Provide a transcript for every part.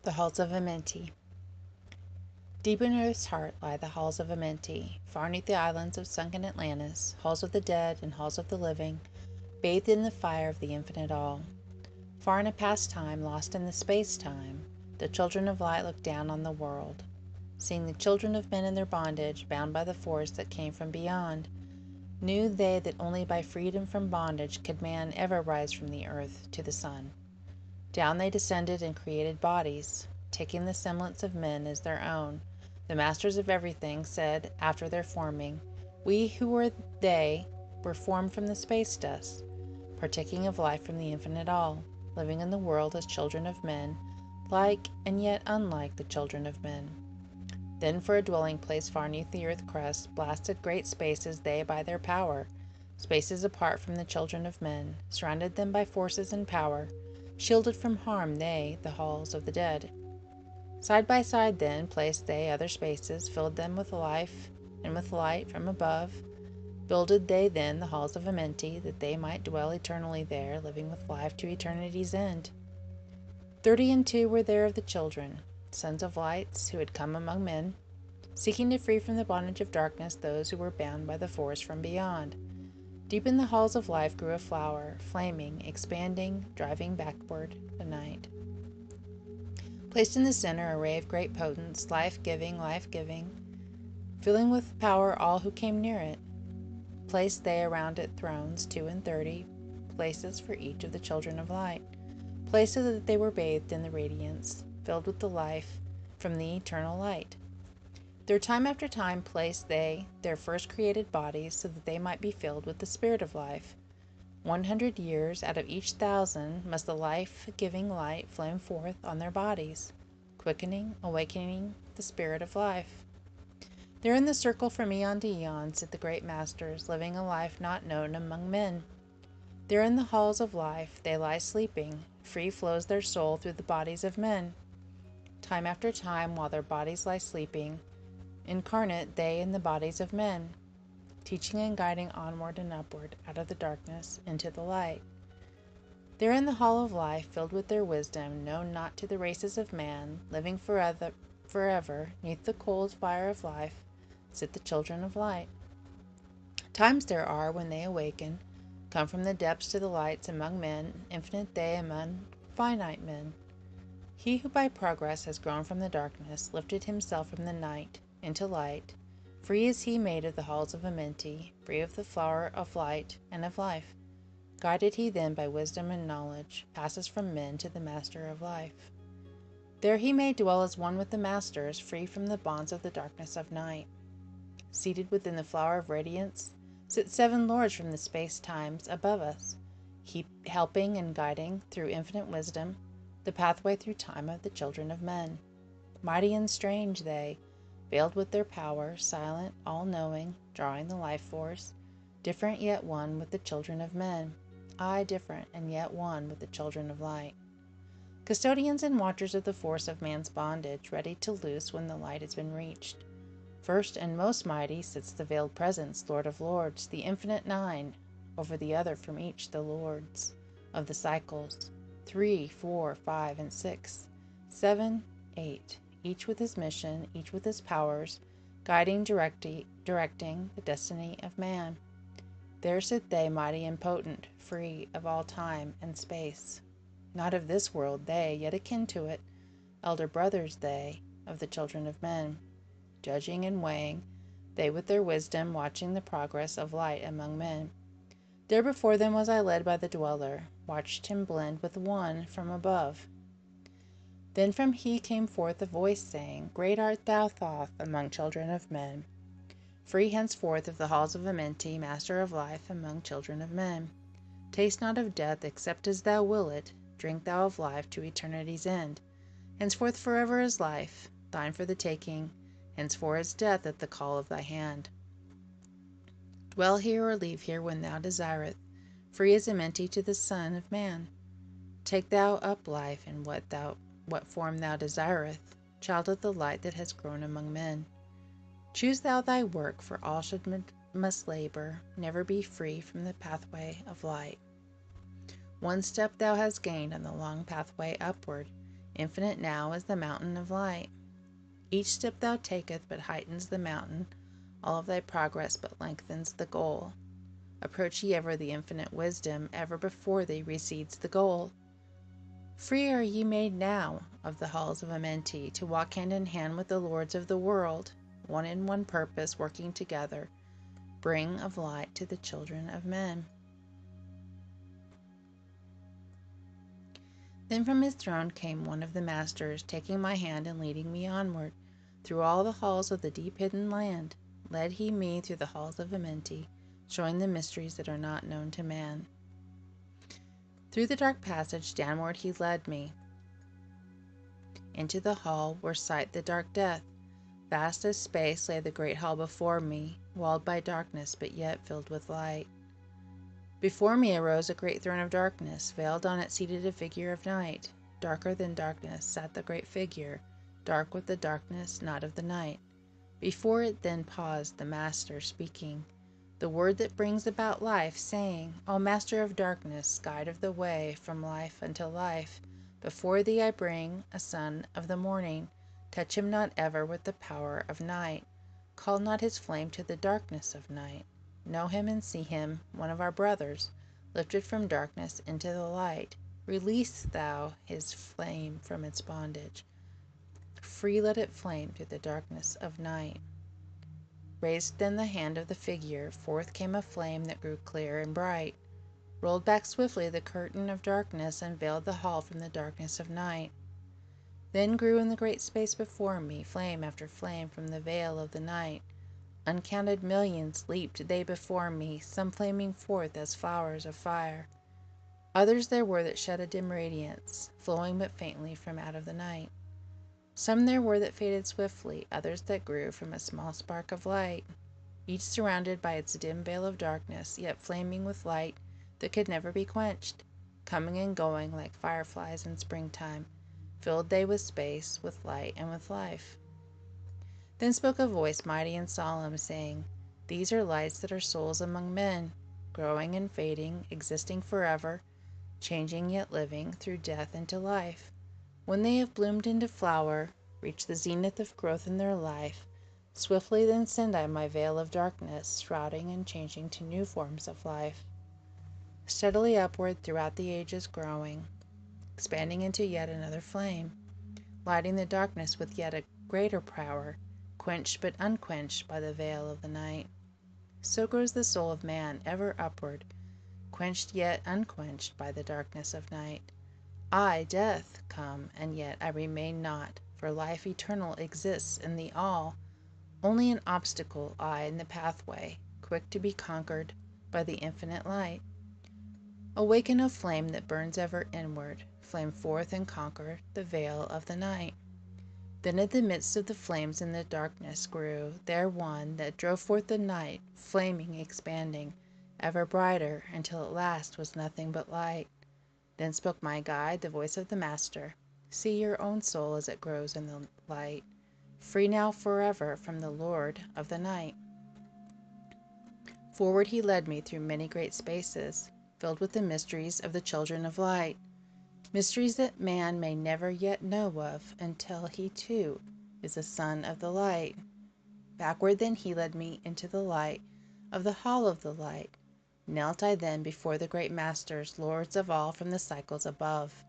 The Halls of Amenti. Deep in earth's heart lie the halls of Amenti, far 'neath the islands of sunken Atlantis, halls of the dead and halls of the living, bathed in the fire of the infinite all. Far in a past time, lost in the space-time, the children of light looked down on the world. Seeing the children of men in their bondage, bound by the force that came from beyond, knew they that only by freedom from bondage could man ever rise from the earth to the sun. Down they descended and created bodies, taking the semblance of men as their own. The masters of everything said, after their forming, "We who were they were formed from the space dust, partaking of life from the infinite all, living in the world as children of men, like and yet unlike the children of men." Then for a dwelling place far 'neath the earth crust, blasted great spaces they by their power, spaces apart from the children of men, surrounded them by forces and power, shielded from harm they, the halls of the dead. Side by side then placed they other spaces, filled them with life and with light from above. Builded they then the halls of Amenti, that they might dwell eternally there, living with life to eternity's end. 32 were there of the children, sons of lights, who had come among men, seeking to free from the bondage of darkness those who were bound by the force from beyond. Deep in the halls of life grew a flower, flaming, expanding, driving backward the night. Placed in the center a ray of great potence, life-giving, filling with power all who came near it. Placed they around it thrones, 32, places for each of the children of light, places that they were bathed in the radiance, filled with the life from the eternal light. There time after time placed they their first created bodies, so that they might be filled with the spirit of life. 100 years out of each 1,000 must the life-giving light flame forth on their bodies, quickening, awakening the spirit of life. There in the circle from eon to eon sit the great masters, living a life not known among men. There in the halls of life they lie sleeping, free flows their soul through the bodies of men. Time after time, while their bodies lie sleeping, incarnate they in the bodies of men, teaching and guiding onward and upward out of the darkness into the light. There in the hall of life, filled with their wisdom, known not to the races of man, living forever, 'neath the cold fire of life, sit the children of light. Times there are when they awaken, come from the depths to the lights among men, infinite they among finite men. He who by progress has grown from the darkness, lifted himself from the night into light, free is he made of the halls of Amenti, free of the flower of light and of life. Guided he then by wisdom and knowledge, passes from men to the master of life. There he may dwell as one with the masters, free from the bonds of the darkness of night. Seated within the flower of radiance, sit 7 lords from the space-times above us, helping and guiding, through infinite wisdom, the pathway through time of the children of men. Mighty and strange they, veiled with their power, silent, all-knowing, drawing the life force, different yet one with the children of men, aye, different and yet one with the children of light. Custodians and watchers of the force of man's bondage, ready to loose when the light has been reached. First and most mighty sits the veiled presence, Lord of lords, the infinite 9, over the other from each the lords of the cycles, 3, 4, 5, and 6, 7, 8, each with his mission, each with his powers, guiding, directing the destiny of man. There sit they, mighty and potent, free of all time and space. Not of this world they, yet akin to it, elder brothers they, of the children of men. Judging and weighing, they with their wisdom, watching the progress of light among men. There before them was I led by the dweller, watched him blend with one from above. Then from he came forth a voice saying, "Great art thou, Thoth, among children of men. Free henceforth of the halls of Amenti, master of life among children of men. Taste not of death except as thou will it, drink thou of life to eternity's end. Henceforth forever is life, thine for the taking, henceforth is death at the call of thy hand. Dwell here or leave here when thou desireth, free as Amenti to the Son of Man. Take thou up life in what form thou desireth, child of the light that has grown among men. Choose thou thy work, for all must labor, never be free from the pathway of light. One step thou hast gained on the long pathway upward, Infinite now is the mountain of light. Each step thou taketh but heightens the mountain, all of thy progress but lengthens the goal. Approach ye ever the infinite wisdom, ever before thee recedes the goal. Free are ye made now of the halls of Amenti, to walk hand in hand with the lords of the world, one in one purpose, working together, bring of light to the children of men. Then from his throne came one of the masters, taking my hand and leading me onward, through all the halls of the deep hidden land. Led he me through the halls of Amenti, showing the mysteries that are not known to man. Through the dark passage downward he led me, into the hall where sight the dark death. Vast as space lay the great hall before me, walled by darkness but yet filled with light. Before me arose a great throne of darkness, veiled on it seated a figure of night. Darker than darkness sat the great figure, dark with the darkness not of the night. Before it then paused the Master, speaking the word that brings about life, saying, O Master of darkness, guide of the way from life unto life, before thee I bring a son of the morning. Touch him not ever with the power of night. Call not his flame to the darkness of night. Know him and see him, one of our brothers, lifted from darkness into the light. Release thou his flame from its bondage. Free let it flame through the darkness of night. Raised then the hand of the figure, forth came a flame that grew clear and bright, rolled back swiftly the curtain of darkness, and veiled the hall from the darkness of night. Then grew in the great space before me flame after flame from the veil of the night. Uncounted millions leaped they before me, some flaming forth as flowers of fire. Others there were that shed a dim radiance, flowing but faintly from out of the night. Some there were that faded swiftly, others that grew from a small spark of light, each surrounded by its dim veil of darkness, yet flaming with light that could never be quenched. Coming and going like fireflies in springtime, filled they with space, with light, and with life. Then spoke a voice mighty and solemn, saying, These are lights that are souls among men, growing and fading, existing forever, changing yet living, through death into life. When they have bloomed into flower, reached the zenith of growth in their life, swiftly then send I my veil of darkness, shrouding and changing to new forms of life. Steadily upward throughout the ages growing, expanding into yet another flame, lighting the darkness with yet a greater power, quenched but unquenched by the veil of the night. So grows the soul of man ever upward, quenched yet unquenched by the darkness of night. I, death, come, and yet I remain not, for life eternal exists in the all, only an obstacle I in the pathway, quick to be conquered by the infinite light. Awaken, O flame that burns ever inward, flame forth and conquer the veil of the night. Then in the midst of the flames in the darkness grew there one that drove forth the night, flaming, expanding, ever brighter, until at last was nothing but light. Then spoke my guide, the voice of the Master, See your own soul as it grows in the light, free now forever from the Lord of the night. Forward he led me through many great spaces, filled with the mysteries of the children of light. Mysteries that man may never yet know of, until he too is a son of the light. Backward then he led me into the light of the hall of the light. Knelt I then before the great masters, lords of all from the cycles above.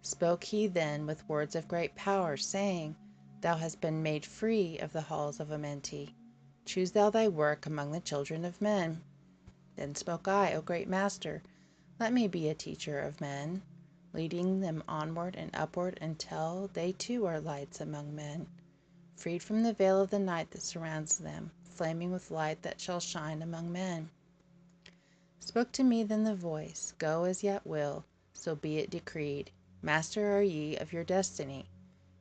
Spoke he then with words of great power, saying, Thou hast been made free of the halls of Amenti. Choose thou thy work among the children of men. Then spoke I, O great Master, let me be a teacher of men, leading them onward and upward until they too are lights among men, freed from the veil of the night that surrounds them, flaming with light that shall shine among men. Spoke to me then the voice, Go as yet will, so be it decreed. Master are ye of your destiny,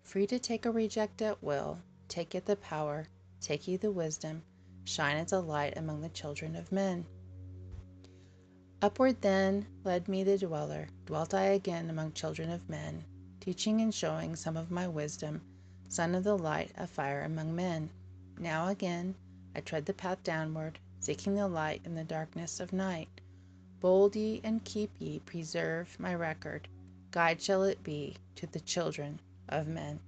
free to take or reject at will. Take yet the power, take ye the wisdom, shine as a light among the children of men. Upward then led me the dweller, dwelt I again among children of men, teaching and showing some of my wisdom, son of the light, a fire among men. Now again I tread the path downward, seeking the light in the darkness of night. Bold ye and keep ye, preserve my record, guide shall it be to the children of men.